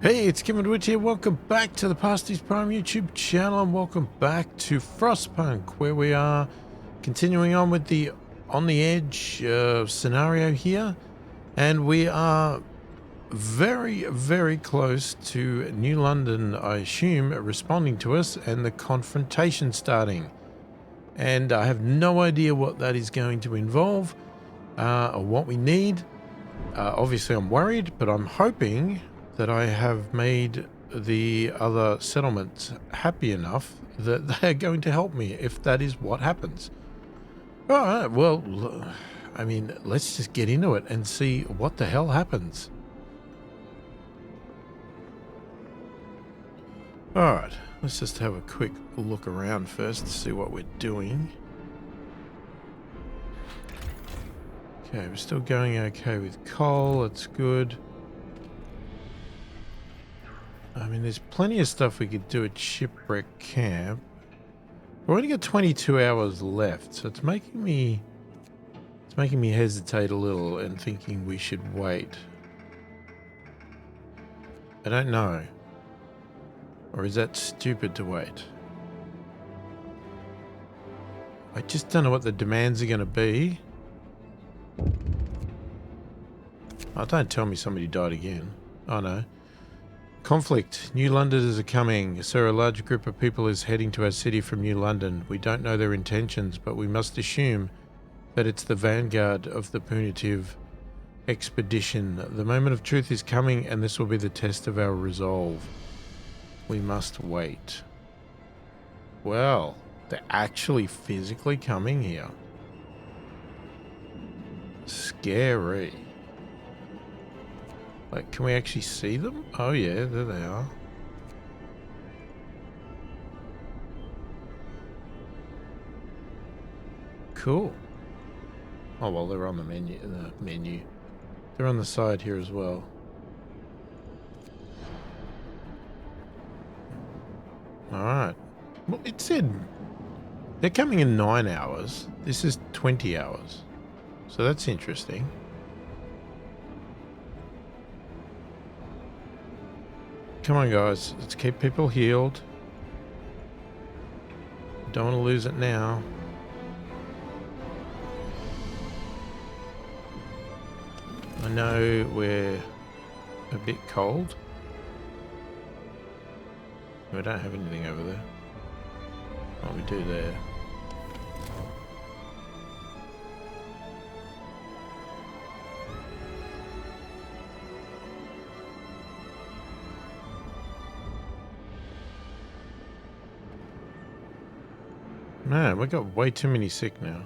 Hey, it's Kim and Witch here. Welcome back to the pasthisprime YouTube channel, and welcome back to Frostpunk, where we are continuing on with the On the Edge scenario here. And we are very, very close to New London, I assume, responding to us and the confrontation starting. And I have no idea what that is going to involve or what we need. Obviously, I'm worried, but I'm hoping that I have made the other settlements happy enough that they're going to help me if that is what happens. All right, well, I mean, let's just get into it and see what the hell happens. All right, let's just have a quick look around first to see what we're doing. Okay, we're still going okay with coal. That's good. I mean, there's plenty of stuff we could do at Shipwreck Camp. We've only got 22 hours left, so it's making me hesitate a little and thinking we should wait. I don't know. Or is that stupid to wait? I just don't know what the demands are going to be. Oh, don't tell me somebody died again. Oh no. Conflict. New Londoners are coming. Sir, a large group of people is heading to our city from New London. We don't know their intentions, but we must assume that it's the vanguard of the punitive expedition. The moment of truth is coming, and this will be the test of our resolve. We must wait. Well, they're actually physically coming here. Scary. Like, can we actually see them? Oh yeah, there they are. Cool. Oh well, they're on the menu. They're on the side here as well. Alright. Well, it said they're coming in 9 hours. This is 20 hours. So that's interesting. Come on, guys. Let's keep people healed. Don't want to lose it now. I know we're a bit cold. We don't have anything over there. Oh, we do there. Man, we got way too many sick now.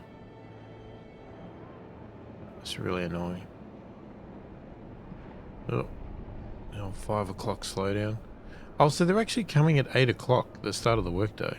It's really annoying. Oh, now 5 o'clock slowdown. Oh, so they're actually coming at 8 o'clock, the start of the workday.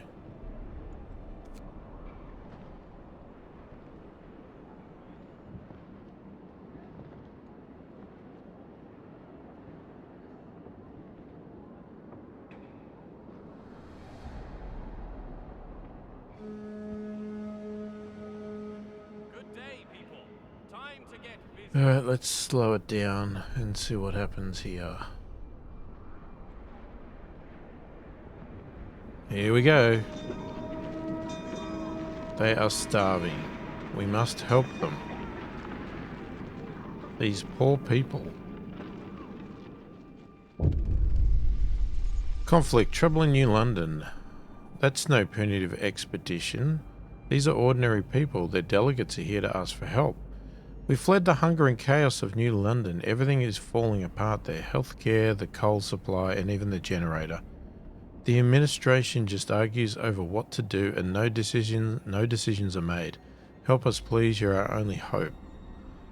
Alright, let's slow it down and see what happens here. Here we go. They are starving. We must help them. These poor people. Conflict. Trouble in New London. That's no punitive expedition. These are ordinary people. Their delegates are here to ask for help. We fled the hunger and chaos of New London. Everything is falling apart there. Healthcare, the coal supply, and even the generator. The administration just argues over what to do and no decisions are made. Help us please, you're our only hope.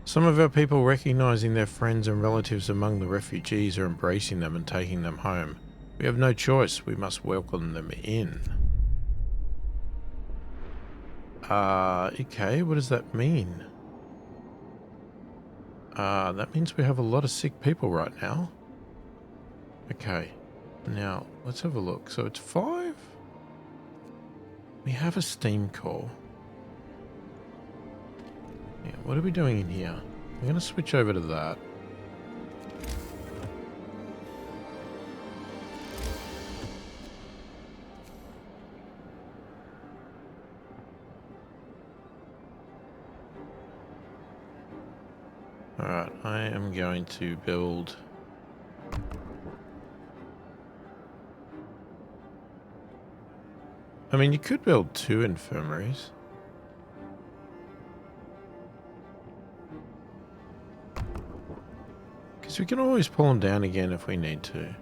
Some of our people, recognizing their friends and relatives among the refugees, are embracing them and taking them home. We have no choice. We must welcome them in. Okay, what does that mean? That means we have a lot of sick people right now. Okay, now let's have a look. So it's 5? We have a steam core. Yeah, what are we doing in here? I'm going to switch over to that. Alright, I am going to build... I mean, you could build 2 infirmaries. Because we can always pull them down again if we need to.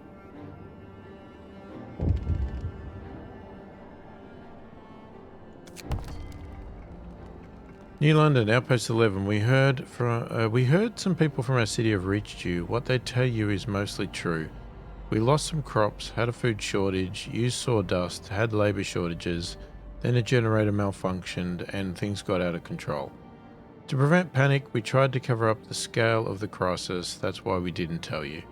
New London, Outpost 11. We heard some people from our city have reached you. What they tell you is mostly true. We lost some crops, had a food shortage, used sawdust, had labour shortages, then a generator malfunctioned and things got out of control. To prevent panic, we tried to cover up the scale of the crisis. That's why we didn't tell you.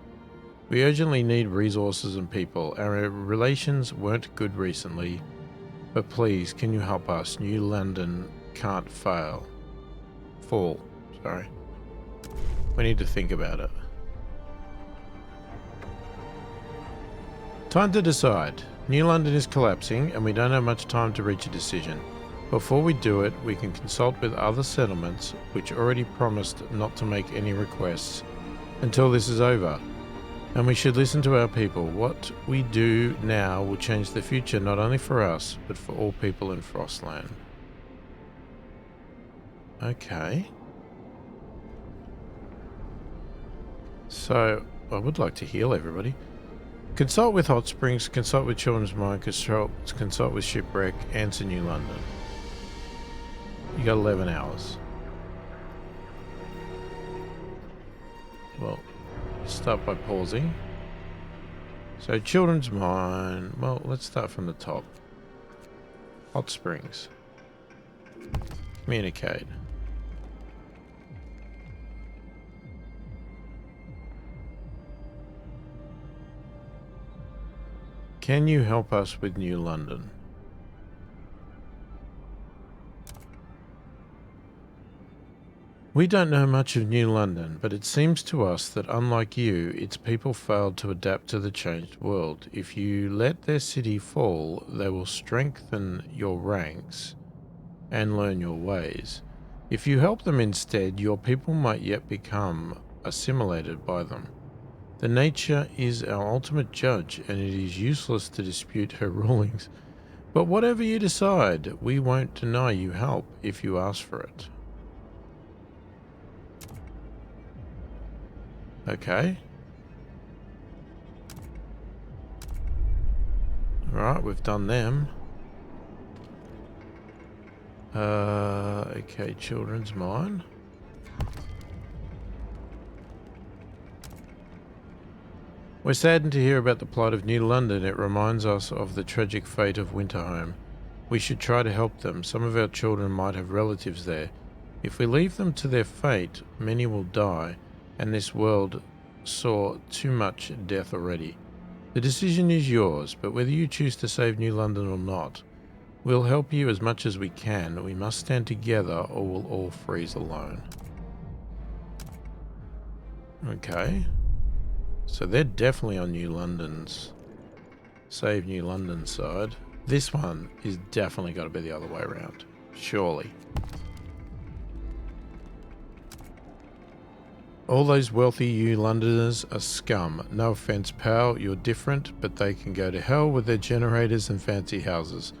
We urgently need resources and people. Our relations weren't good recently, but please, can you help us? New London can't fail. Fall. Sorry. We need to think about it. Time to decide. New London is collapsing and we don't have much time to reach a decision. Before we do it, we can consult with other settlements which already promised not to make any requests until this is over. And we should listen to our people. What we do now will change the future not only for us, but for all people in Frostland. Okay. So, I would like to heal everybody. Consult with Hot Springs, consult with Children's Mind, consult with Shipwreck, answer New London. You got 11 hours. Well, start by pausing. So, Children's Mind. Well, let's start from the top. Hot Springs. Communicate. Can you help us with New London? We don't know much of New London, but it seems to us that unlike you, its people failed to adapt to the changed world. If you let their city fall, they will strengthen your ranks and learn your ways. If you help them instead, your people might yet become assimilated by them. The nature is our ultimate judge, and it is useless to dispute her rulings. But whatever you decide, we won't deny you help if you ask for it. Okay. Alright, we've done them. Okay, Children's Mind. We're saddened to hear about the plight of New London. It reminds us of the tragic fate of Winterhome. We should try to help them. Some of our children might have relatives there. If we leave them to their fate, many will die, and this world saw too much death already. The decision is yours, but whether you choose to save New London or not, we'll help you as much as we can. We must stand together or we'll all freeze alone. Okay. So they're definitely on New London's Save New London side. This one is definitely got to be the other way around. Surely. All those wealthy New Londoners are scum. No offense, pal, you're different, but they can go to hell with their generators and fancy houses.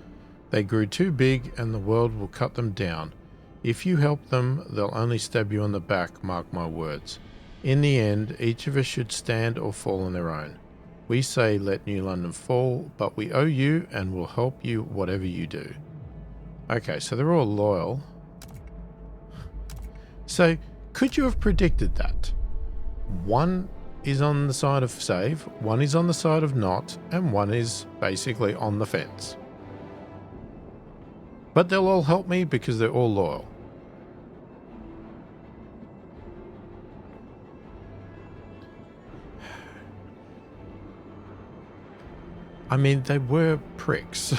They grew too big and the world will cut them down. If you help them, they'll only stab you on the back, mark my words. In the end, each of us should stand or fall on their own. We say let New London fall, but we owe you and will help you whatever you do. Okay, so they're all loyal. So, could you have predicted that? One is on the side of save, one is on the side of not, and one is basically on the fence. But they'll all help me because they're all loyal. I mean, they were pricks.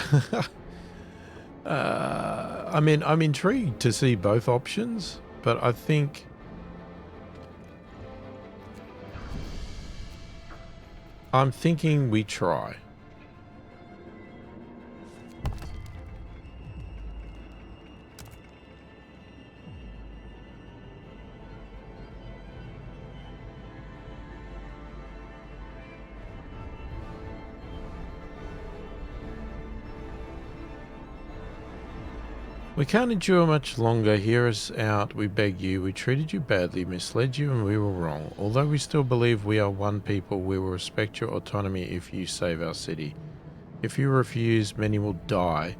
I mean, I'm intrigued to see both options, but I think I'm thinking we try. We can't endure much longer. Hear us out, we beg you. We treated you badly, misled you, and we were wrong. Although we still believe we are one people, we will respect your autonomy if you save our city. If you refuse, many will die,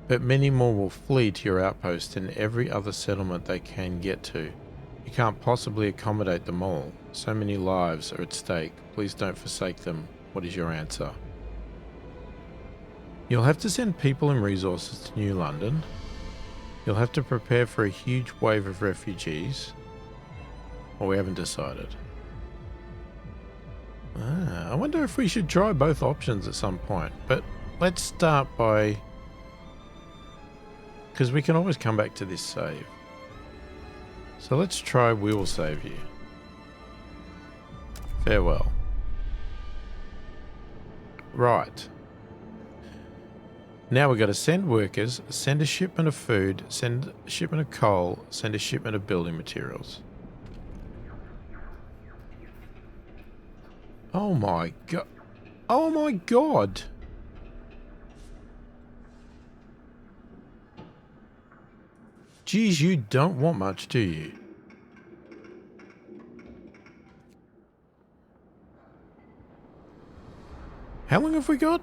but many more will flee to your outpost and every other settlement they can get to. You can't possibly accommodate them all. So many lives are at stake. Please don't forsake them. What is your answer? You'll have to send people and resources to New London. You'll have to prepare for a huge wave of refugees. Well, we haven't decided. I wonder if we should try both options at some point. But let's start by... because we can always come back to this save. So let's try we will save you. Farewell. Right. Now we've got to send workers, send a shipment of food, send a shipment of coal, send a shipment of building materials. Oh my god. Oh my god. Geez, you don't want much, do you? How long have we got?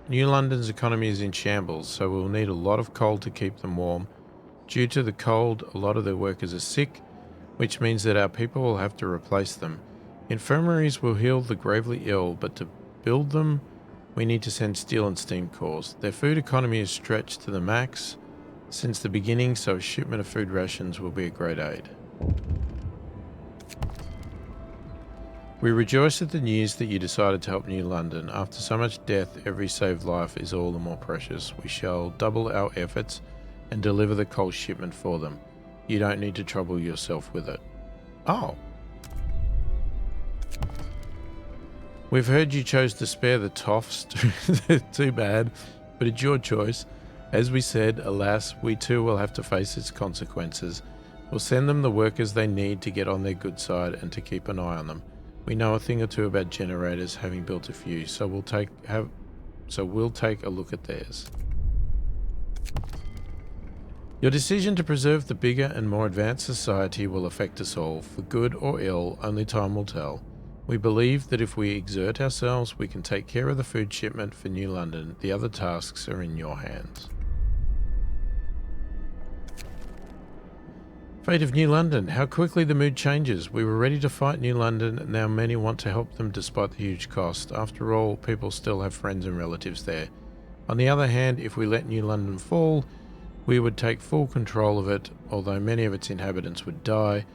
New London's economy is in shambles, so we'll need a lot of coal to keep them warm. Due to the cold, a lot of their workers are sick, which means that our people will have to replace them. Infirmaries will heal the gravely ill, but to build them, we need to send steel and steam cores. Their food economy is stretched to the max since the beginning, so a shipment of food rations will be a great aid. We rejoice at the news that you decided to help New London. After so much death, every saved life is all the more precious. We shall double our efforts and deliver the coal shipment for them. You don't need to trouble yourself with it. Oh. We've heard you chose to spare the toffs. Too bad, but it's your choice. As we said, alas, we too will have to face its consequences. We'll send them the workers they need to get on their good side and to keep an eye on them. We know a thing or two about generators, having built a few, so we'll take a look at theirs. Your decision to preserve the bigger and more advanced society will affect us all, for good or ill, only time will tell. We believe that if we exert ourselves, we can take care of the food shipment for New London. The other tasks are in your hands. Fate of New London. How quickly the mood changes. We were ready to fight New London, and now many want to help them despite the huge cost. After all, people still have friends and relatives there. On the other hand, if we let New London fall, we would take full control of it. Although many of its inhabitants would die,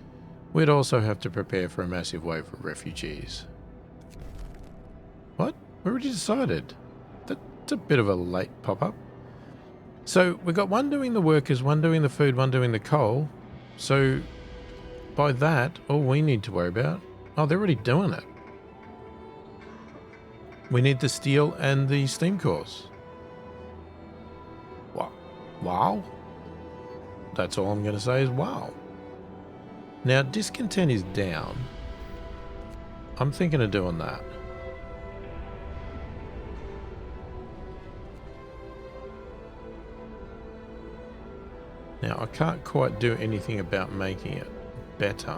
we'd also have to prepare for a massive wave of refugees. What? We already decided. That's a bit of a late pop-up. So we've got one doing the workers, one doing the food, one doing the coal. So, by that, all we need to worry about... oh, they're already doing it. We need the steel and the steam cores. Wow. That's all I'm going to say is wow. Now, discontent is down. I'm thinking of doing that. Now, I can't quite do anything about making it better.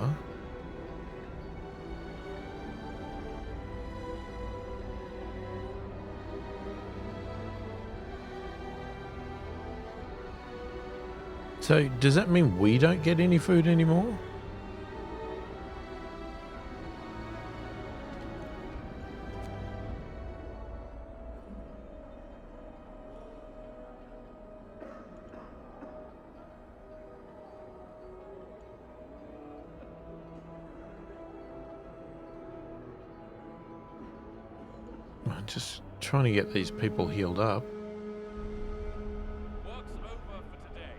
So, does that mean we don't get any food anymore? I'm just trying to get these people healed up. Work's over for today.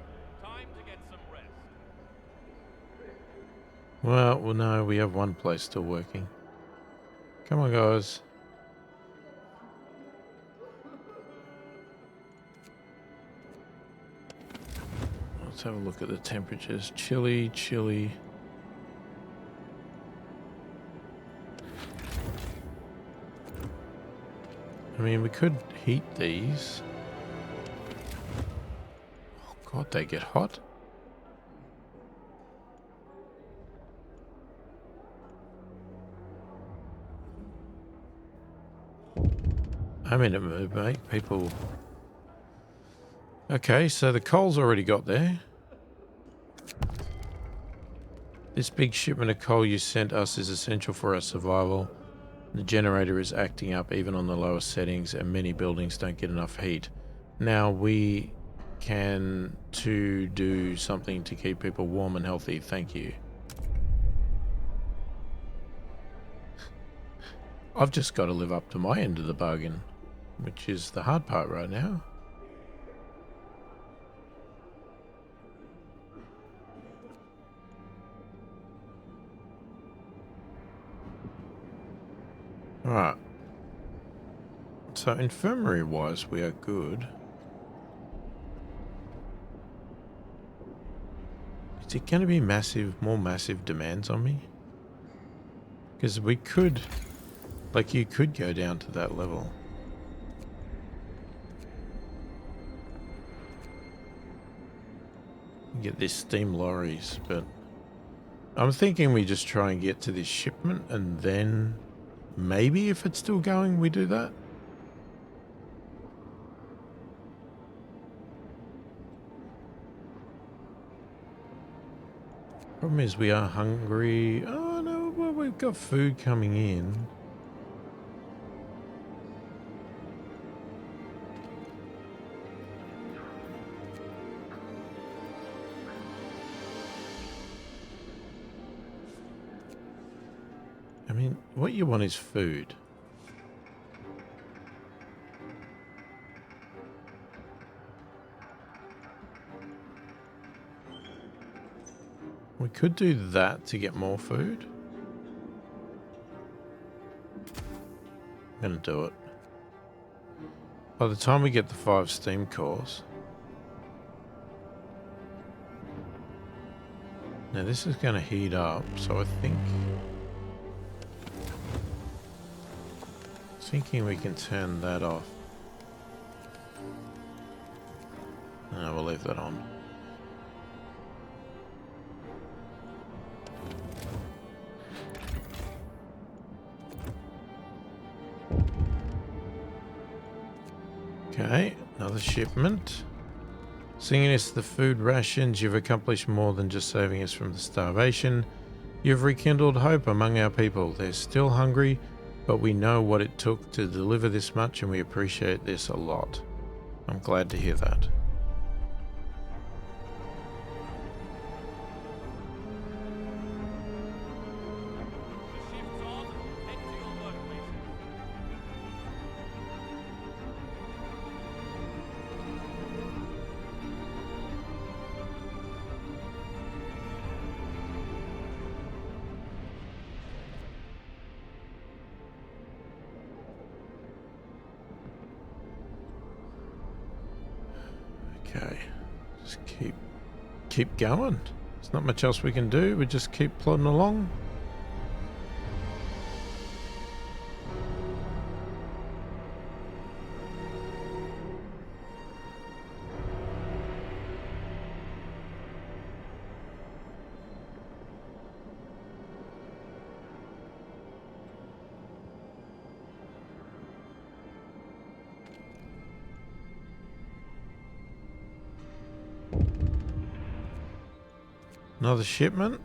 Time to get some rest. Well, no, we have one place still working. Come on, guys. Let's have a look at the temperatures. Chilly, chilly. I mean, we could heat these. God, they get hot. I'm in a mood, mate. People... Okay, so the coal's already got there. This big shipment of coal you sent us is essential for our survival. The generator is acting up even on the lowest settings, and many buildings don't get enough heat. Now we can to do something to keep people warm and healthy. Thank you. I've just got to live up to my end of the bargain, which is the hard part right now. Alright. So infirmary-wise, we are good. Is it going to be more massive demands on me? Because we could, like, you could go down to that level. Get these steam lorries, but I'm thinking we just try and get to this shipment and then maybe if it's still going, we do that. Problem is we are hungry. Oh no, well, we've got food coming in. I mean, what you want is food. We could do that to get more food. I'm gonna do it. By the time we get the 5 steam cores. Now this is gonna heat up, so I think... Thinking we can turn that off. No, we'll leave that on. Okay, another shipment. Seeing us the food rations, you've accomplished more than just saving us from the starvation. You've rekindled hope among our people. They're still hungry, but we know what it took to deliver this much, and we appreciate this a lot. I'm glad to hear that. The shift's on. Head to your workplaces. Okay, just keep going. There's not much else we can do. We just keep plodding along. Another shipment.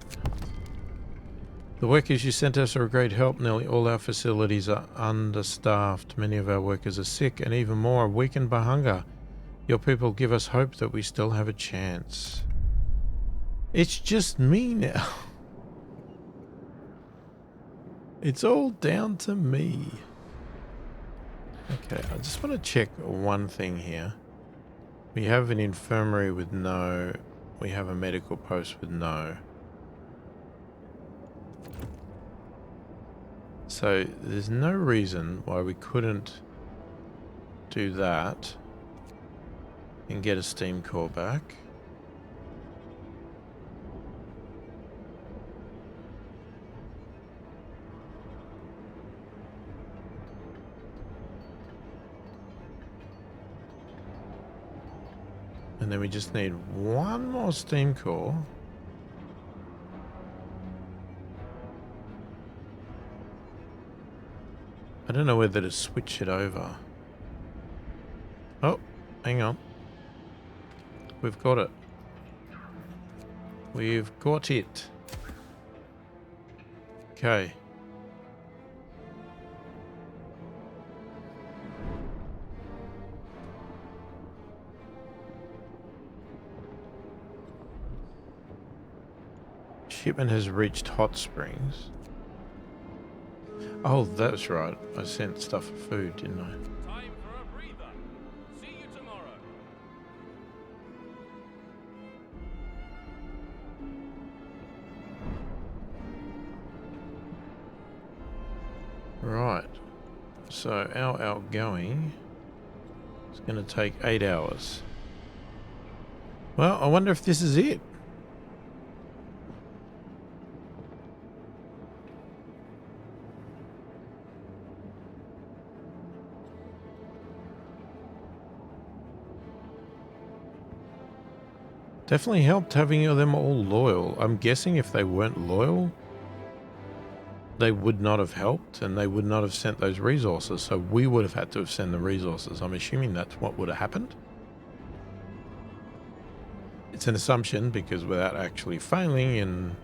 The workers you sent us are a great help. Nearly all our facilities are understaffed. Many of our workers are sick and even more are weakened by hunger. Your people give us hope that we still have a chance. It's just me now. It's all down to me. Okay, I just want to check one thing here. We have an infirmary with no... We have a medical post with no. So there's no reason why we couldn't do that and get a steam core back. And then we just need one more steam core. I don't know whether to switch it over. Oh, hang on. We've got it. We've got it. Okay. Shipment has reached Hot Springs. Oh, that's right. I sent stuff for food, didn't I? Time for a breather. See you tomorrow. Right. So our outgoing is going to take 8 hours. Well, I wonder if this is it. Definitely helped having them all loyal. I'm guessing if they weren't loyal, they would not have helped and they would not have sent those resources. So we would have had to have sent the resources. I'm assuming that's what would have happened. It's an assumption because without actually failing and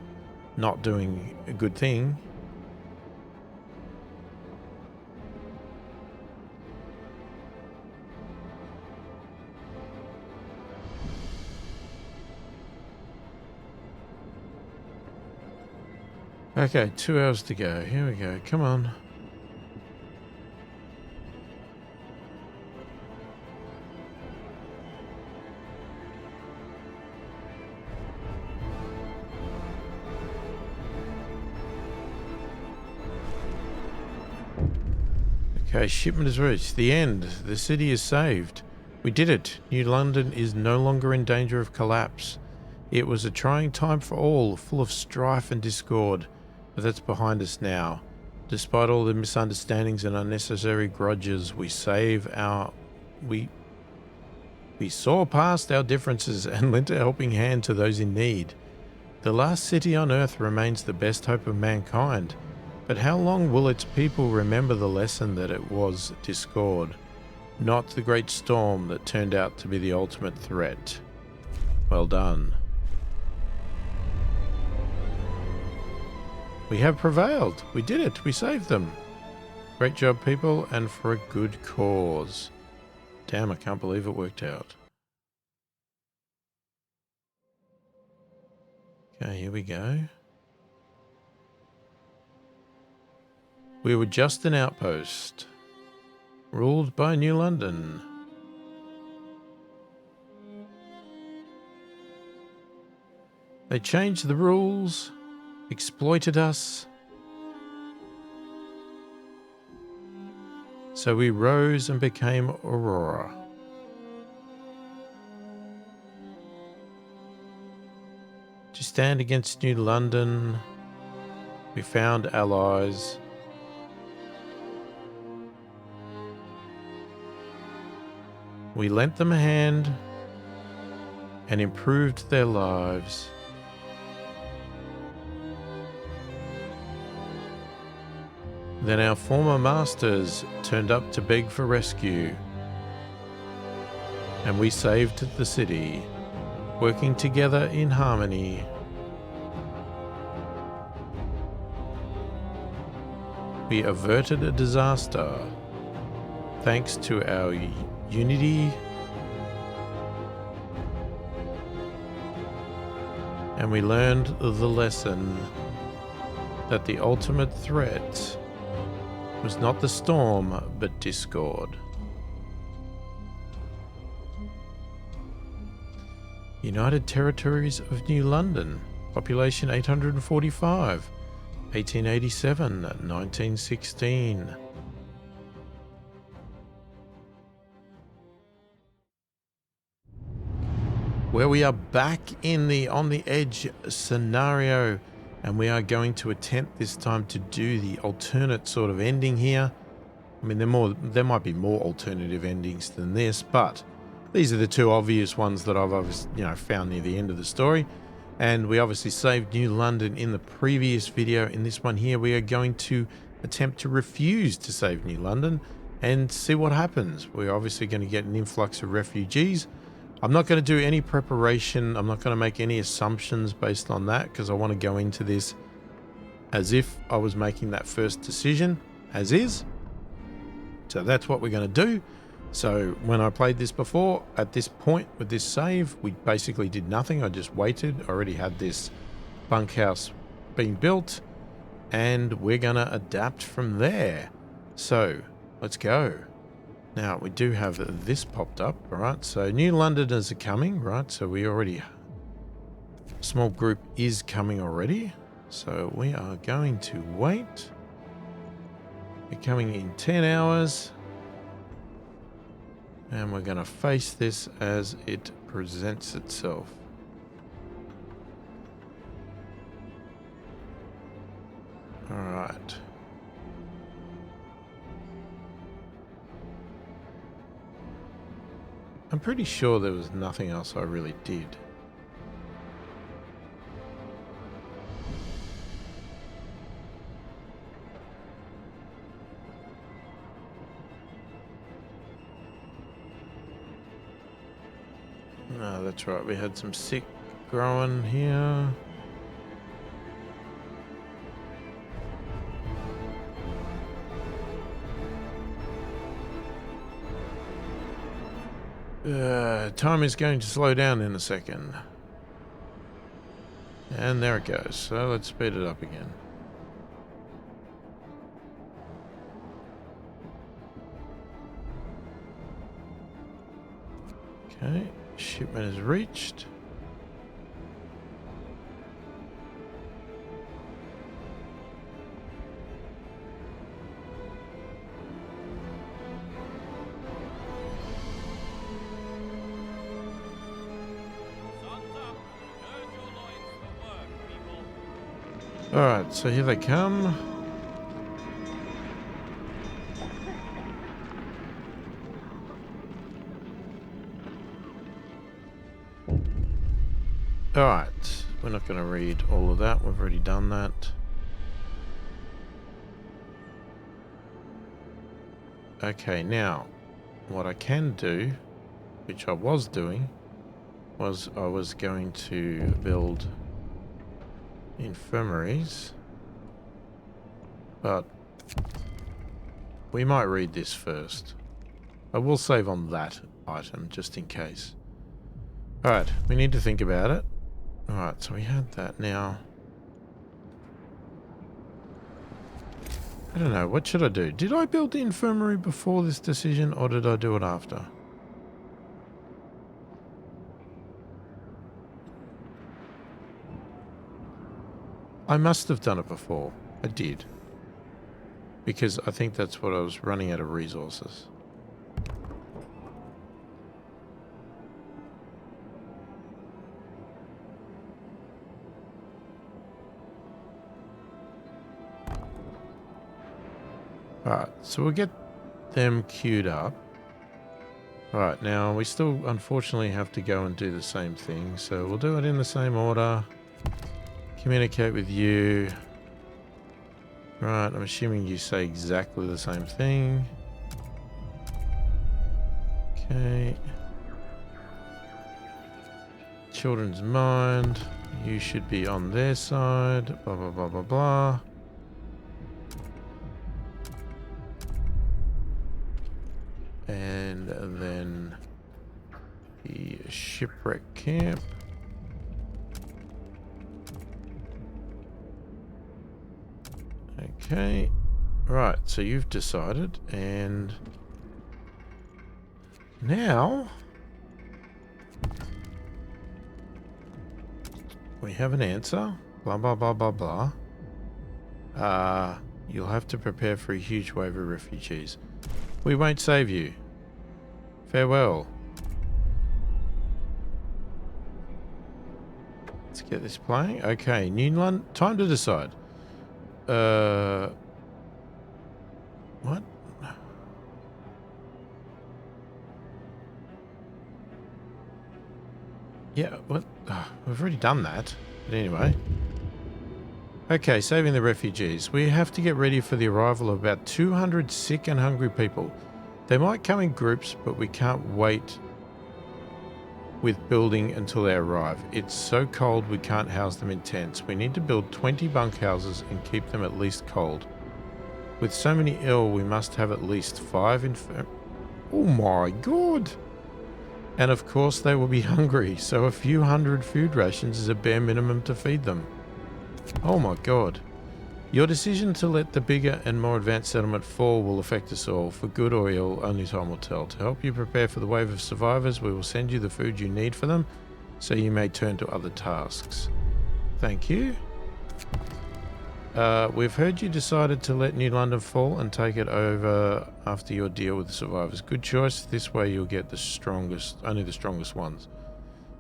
not doing a good thing. Okay, 2 hours to go. Here we go. Come on. Okay, shipment is reached. The end. The city is saved. We did it. New London is no longer in danger of collapse. It was a trying time for all, full of strife and discord. But that's behind us now. Despite all the misunderstandings and unnecessary grudges, we saw past our differences and lent a helping hand to those in need. The last city on Earth remains the best hope of mankind, but how long will its people remember the lesson that it was discord, not the great storm that turned out to be the ultimate threat? Well done. We have prevailed. We did it. We saved them. Great job, people, and for a good cause. Damn, I can't believe it worked out. Okay, here we go. We were just an outpost, ruled by New London. They changed the rules, exploited us. So we rose and became Aurora. To stand against New London, we found allies. We lent them a hand and improved their lives. Then our former masters turned up to beg for rescue, and we saved the city, working together in harmony. We averted a disaster thanks to our unity and we learned the lesson that the ultimate threat was not the storm, but discord. United Territories of New London, population 845, 1887, 1916. Where we are back in the On the Edge scenario, and we are going to attempt this time to do the alternate sort of ending here. I mean, there might be more alternative endings than this, but these are the two obvious ones that I've obviously, found near the end of the story. And we obviously saved New London in the previous video. In this one here, we are going to attempt to refuse to save New London and see what happens. We're obviously going to get an influx of refugees. I'm not going to do any preparation. I'm not going to make any assumptions based on that, because I want to go into this as if I was making that first decision, as is. So that's what we're going to do. So when I played this before, at this point with this save, we basically did nothing. I just waited. I already had this bunkhouse being built, and we're going to adapt from there. So let's go. Now we do have this popped up, right? So New Londoners are coming, right? So we already, small group is coming already. So we are going to wait. They're coming in 10 hours. And we're going to face this as it presents itself. All right. I'm pretty sure there was nothing else I really did. No, that's right. We had some sick growing here. Time is going to slow down in a second. And there it goes. So let's speed it up again. Okay, shipment is reached. Alright, so here they come. Alright, we're not going to read all of that. We've already done that. Okay, now, what I can do, which I was doing, was I was going to build infirmaries, but we might read this first. I will save on that item just in case. Alright, we need to think about it. Alright, so we had that. Now, I don't know, what should I do? Did I build the infirmary before this decision, or did I do it after? I must have done it before. I did. Because I think that's what I was running out of resources. Alright, so we'll get them queued up. Alright, now we still unfortunately have to go and do the same thing, so we'll do it in the same order. Communicate with you. Right, I'm assuming you say exactly the same thing. Okay. Children's mind. You should be on their side. Blah, blah, blah, blah, blah. And then the shipwreck camp. Okay, right, so you've decided, and now we have an answer, blah, blah, blah, blah, blah. You'll have to prepare for a huge wave of refugees. We won't save you. Farewell. Let's get this playing. Okay, New London, time to decide. What? Yeah, what? Oh, we've already done that. But anyway. Okay, saving the refugees. We have to get ready for the arrival of about 200 sick and hungry people. They might come in groups, but we can't wait with building until they arrive. It's so cold we can't house them in tents. We need to build 20 bunkhouses and keep them at least cold. With so many ill, we must have at least 5 infirm... Oh my god! And of course they will be hungry, so a few hundred food rations is a bare minimum to feed them. Oh my god. Your decision to let the bigger and more advanced settlement fall will affect us all. For good or ill, only time will tell. To help you prepare for the wave of survivors, we will send you the food you need for them, so you may turn to other tasks. Thank you. We've heard you decided to let New London fall and take it over after your deal with the survivors. Good choice. This way you'll get the strongest, only the strongest ones.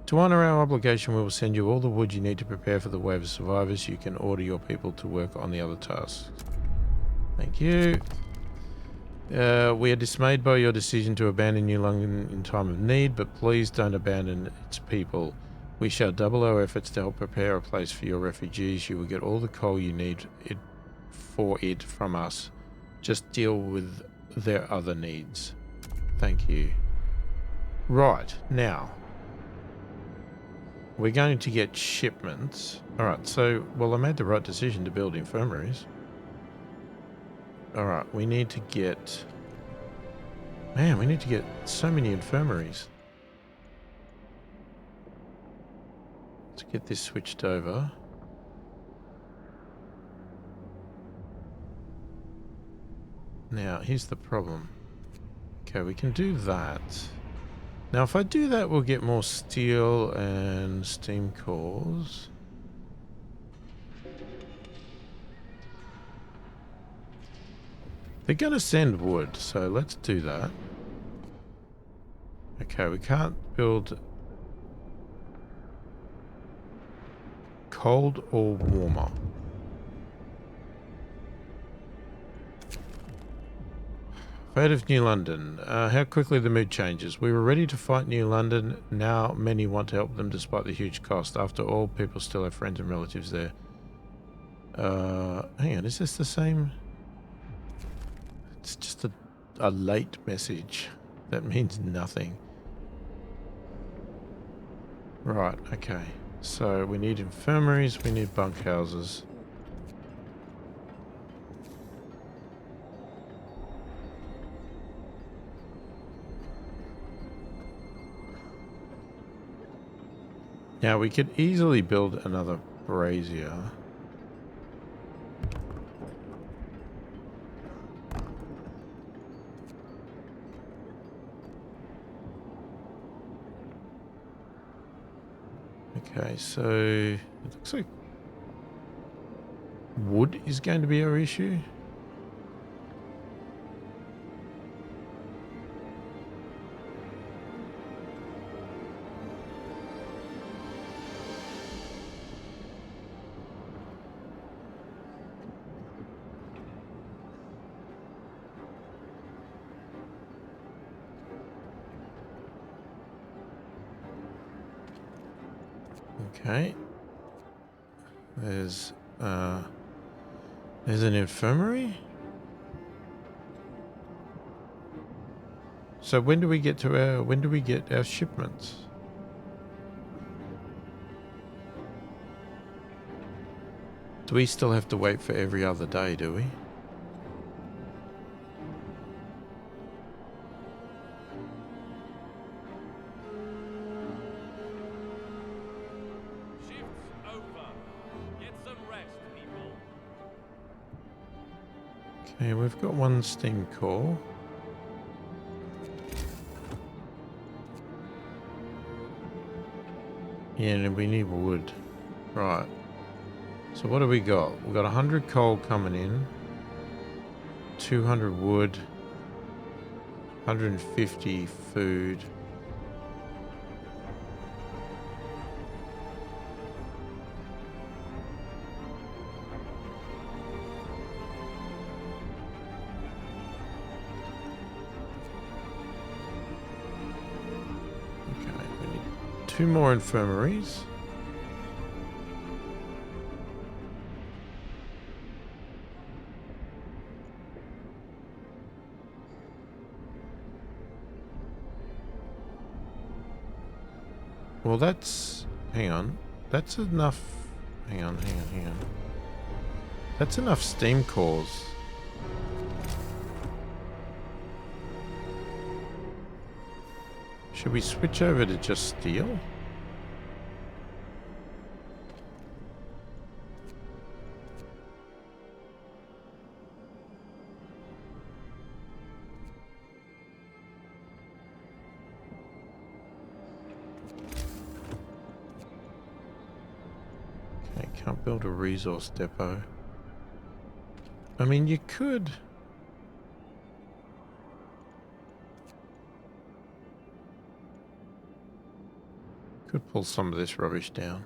To honour our obligation, we will send you all the wood you need to prepare for the wave of survivors. You can order your people to work on the other tasks. Thank you. We are dismayed by your decision to abandon New London in time of need, but please don't abandon its people. We shall double our efforts to help prepare a place for your refugees. You will get all the coal you need for it from us. Just deal with their other needs. Thank you. Right, now. We're going to get shipments. Alright, so, well, I made the right decision to build infirmaries. Alright, we need to get... Man, we need to get so many infirmaries. Let's get this switched over. Now, here's the problem. Okay, we can do that. Now, if I do that, we'll get more steel and steam cores. They're going to send wood, so let's do that. Okay, we can't build cold or warmer. Fate of New London. How quickly the mood changes. We were ready to fight New London. Now many want to help them despite the huge cost. After all, people still have friends and relatives there. Hang on, is this the same? It's just a late message. That means nothing. Right, okay. So we need infirmaries, we need bunkhouses. Now we could easily build another brazier. Okay, so it looks like wood is going to be our issue. Okay. There's an infirmary. So when do we get our shipments? Do we still have to wait for every other day, do we? Okay, we've got one steam core. Yeah, and we need wood. Right. So what do we got? We've got 100 coal coming in. 200 wood. 150 food. 2 more infirmaries. Well, that's... hang on. That's enough... hang on. That's enough steam cores. Should we switch over to just steel? Okay, can't build a resource depot. I mean, you could... could pull some of this rubbish down.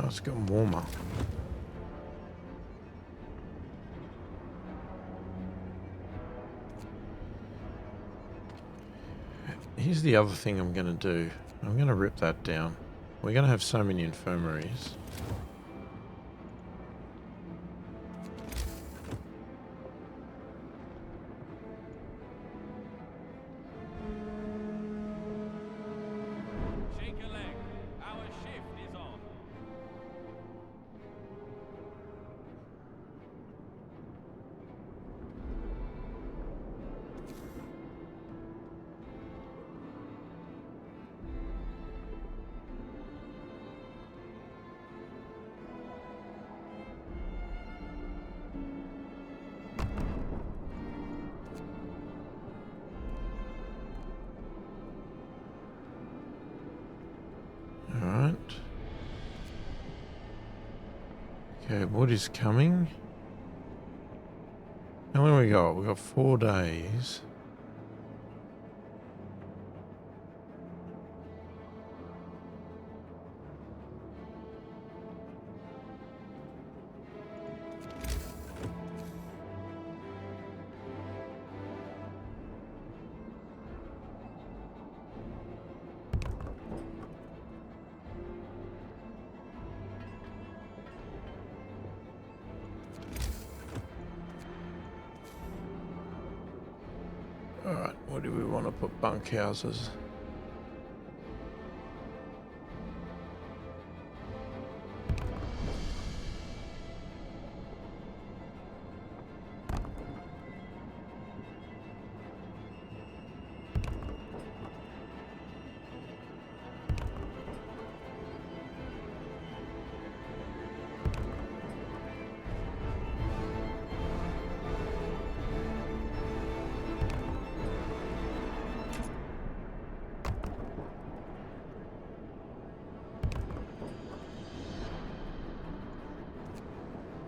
Oh, it's getting warmer. Here's the other thing I'm going to do. I'm going to rip that down. We're going to have so many infirmaries. Shake a leg. Our shift is on. Alright. Okay, wood is coming. How long we got? We got 4 days. Alright, where do we want to put bunkhouses?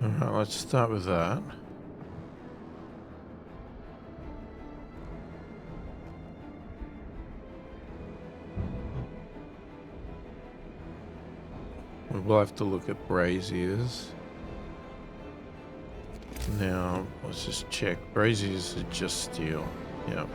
Alright, let's start with that. We will have to look at braziers. Now, let's just check. Braziers are just steel. Yep.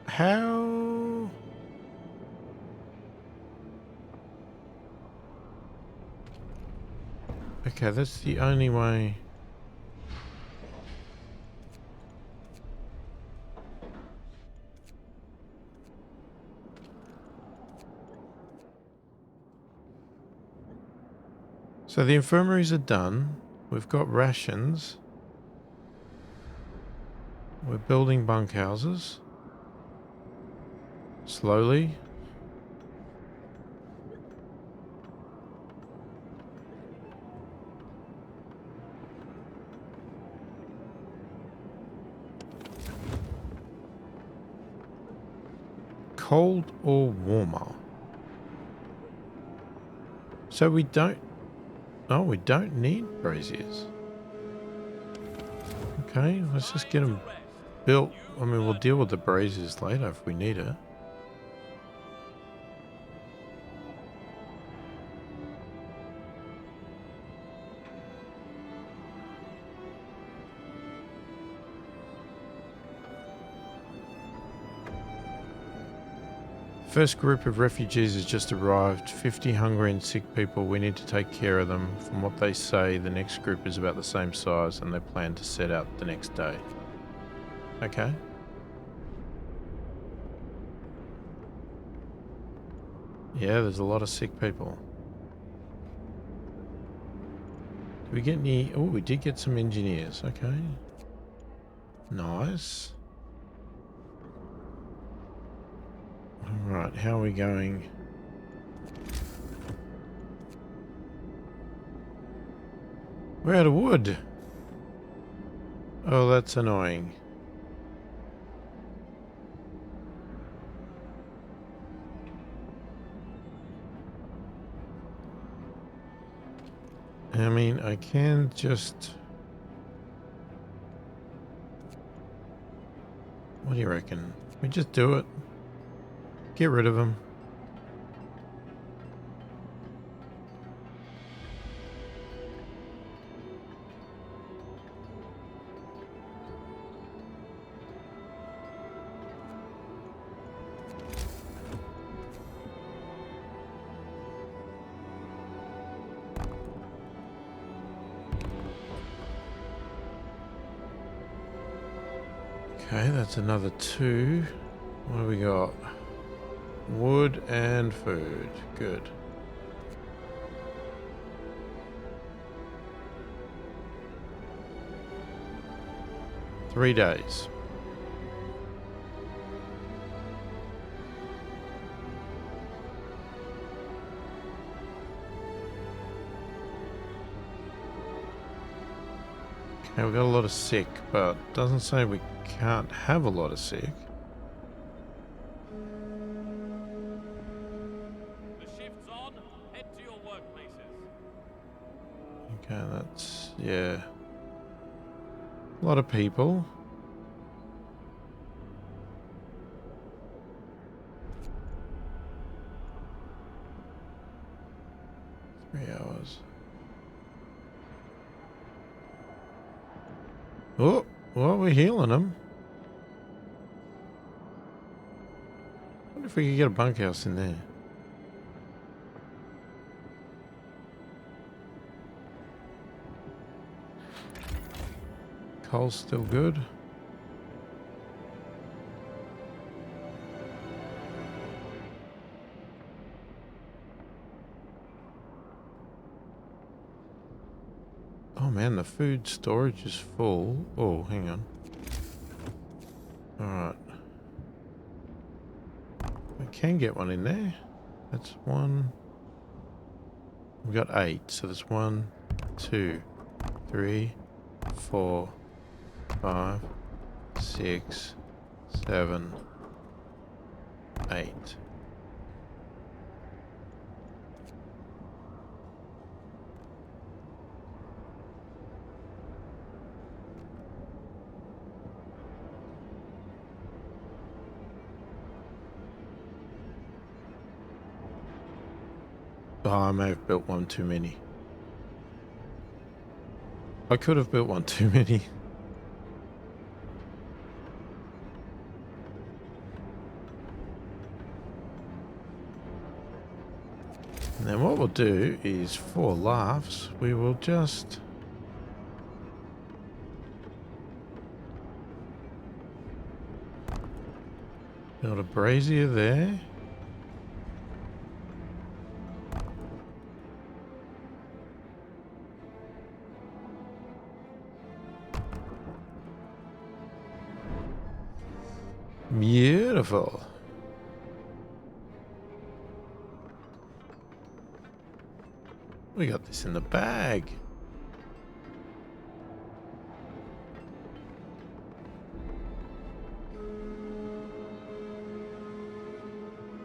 How? Okay, that's the only way. So the infirmaries are done. We've got rations. We're building bunkhouses. Slowly. Cold or warmer? So we don't... Oh, we don't need braziers. Okay, let's just get them built. I mean, we'll deal with the braziers later if we need it. First group of refugees has just arrived. 50 hungry and sick people. We need to take care of them. From what they say, the next group is about the same size and they plan to set out the next day. Okay. Yeah, there's a lot of sick people. Did we get any... Oh, we did get some engineers. Okay. Nice. Alright, how are we going? We're out of wood. Oh, that's annoying. I mean, I can just... What do you reckon? We just do it. Get rid of them. Okay, that's another 2. What do we got? Wood and food. Good. Three days. Okay, we've got a lot of sick, but doesn't say we can't have a lot of sick. Okay, that's, yeah. A lot of people. $3 hours. Oh, well, we're healing them. I wonder if we could get a bunkhouse in there. Coal's still good. Oh man, the food storage is full. Oh, hang on. Alright. We can get one in there. That's 1. We've got 8. So there's 1, 2, 3, 4, 5, 6, 7, 8. Oh, I may have built one too many. I could have built one too many. And then what we'll do is, for laughs, we will just... build a brazier there. Beautiful. We got this in the bag.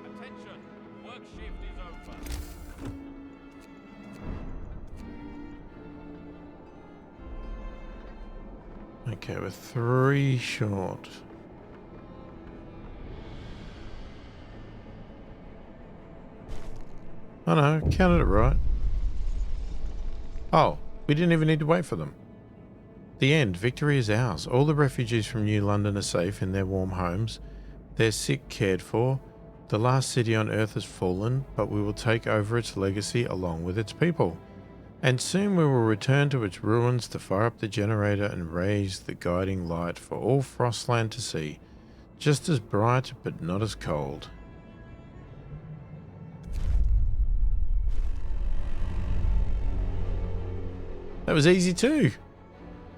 Attention, work shift is over. Okay, we're 3 short. Oh no, counted it right. Oh, we didn't even need to wait for them. The end. Victory is ours. All the refugees from New London are safe in their warm homes. Their sick cared for. The last city on Earth has fallen, but we will take over its legacy along with its people. And soon we will return to its ruins to fire up the generator and raise the guiding light for all Frostland to see. Just as bright, but not as cold. That was easy too.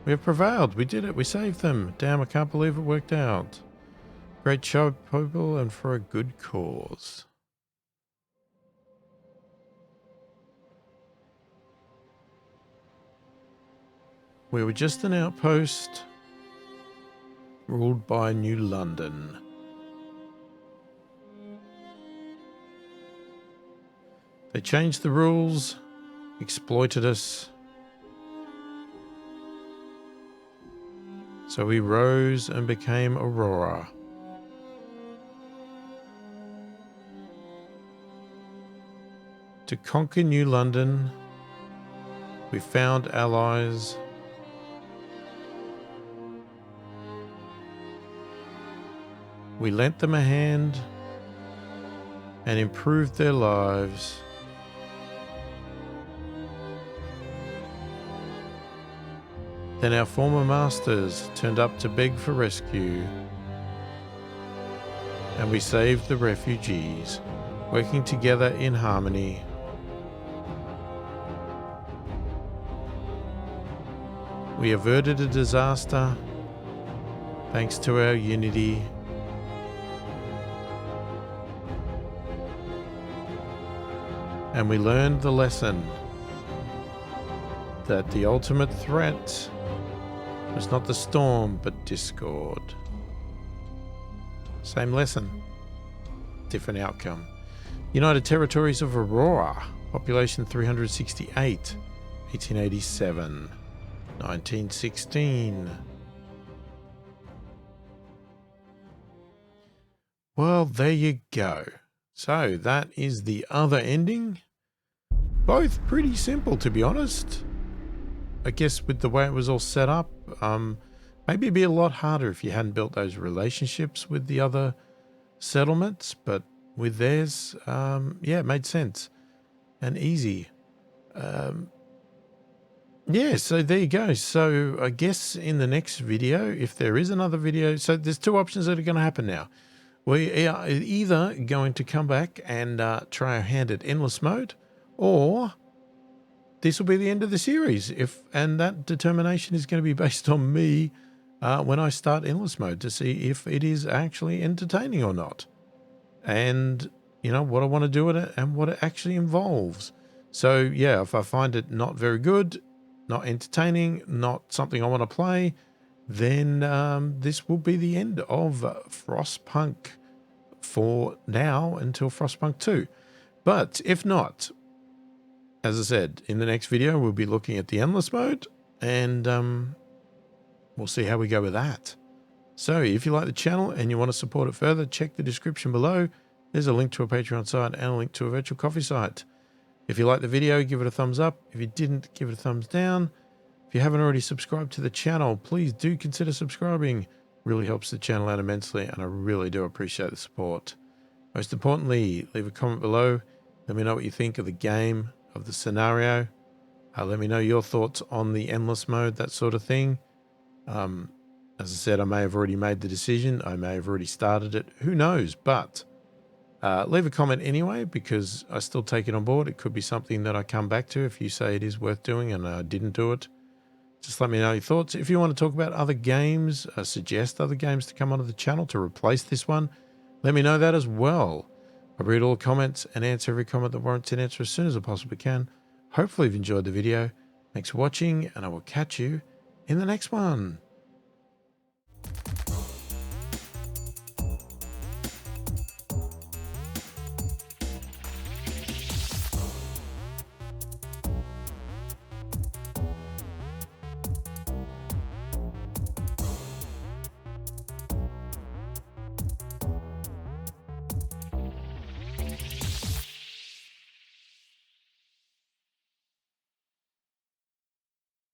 We have prevailed. We did it. We saved them. Damn, I can't believe it worked out. Great show, people, and for a good cause. We were just an outpost ruled by New London. They changed the rules, exploited us. So we rose and became Aurora. To conquer New London, we found allies. We lent them a hand and improved their lives. Then our former masters turned up to beg for rescue, and we saved the refugees, working together in harmony. We averted a disaster thanks to our unity. And we learned the lesson that the ultimate threat was not the storm, but discord. Same lesson, different outcome. United Territories of Aurora, population 368, 1887, 1916. Well, there you go. So that is the other ending. Both pretty simple, to be honest. I guess with the way it was all set up, maybe it'd be a lot harder if you hadn't built those relationships with the other settlements, but with theirs, yeah, it made sense and easy. Yeah, so there you go. So I guess in the next video, if there is another video, so there's 2 options that are going to happen now. We are either going to come back and try our hand at endless mode, or this will be the end of the series. And that determination is going to be based on me when I start endless mode to see if it is actually entertaining or not. And, you know, what I want to do with it and what it actually involves. So, yeah, if I find it not very good, not entertaining, not something I want to play, then this will be the end of Frostpunk for now until Frostpunk 2. But if not, as I said, in the next video, we'll be looking at the endless mode, and we'll see how we go with that. So if you like the channel and you want to support it further, check the description below. There's a link to a Patreon site and a link to a virtual coffee site. If you liked the video, give it a thumbs up. If you didn't, give it a thumbs down. If you haven't already subscribed to the channel, please do consider subscribing. Really helps the channel out immensely, and I really do appreciate the support. Most importantly, leave a comment below. Let me know what you think of the game, of the scenario. Let me know your thoughts on the endless mode, that sort of thing. As I said, I may have already made the decision. I may have already started it. Who knows? But leave a comment anyway, because I still take it on board. It could be something that I come back to if you say it is worth doing and I didn't do it. Just let me know your thoughts. If you want to talk about other games, suggest other games to come onto the channel to replace this one, let me know that as well. I read all the comments and answer every comment that warrants an answer as soon as I possibly can. Hopefully you've enjoyed the video. Thanks for watching, and I will catch you in the next one.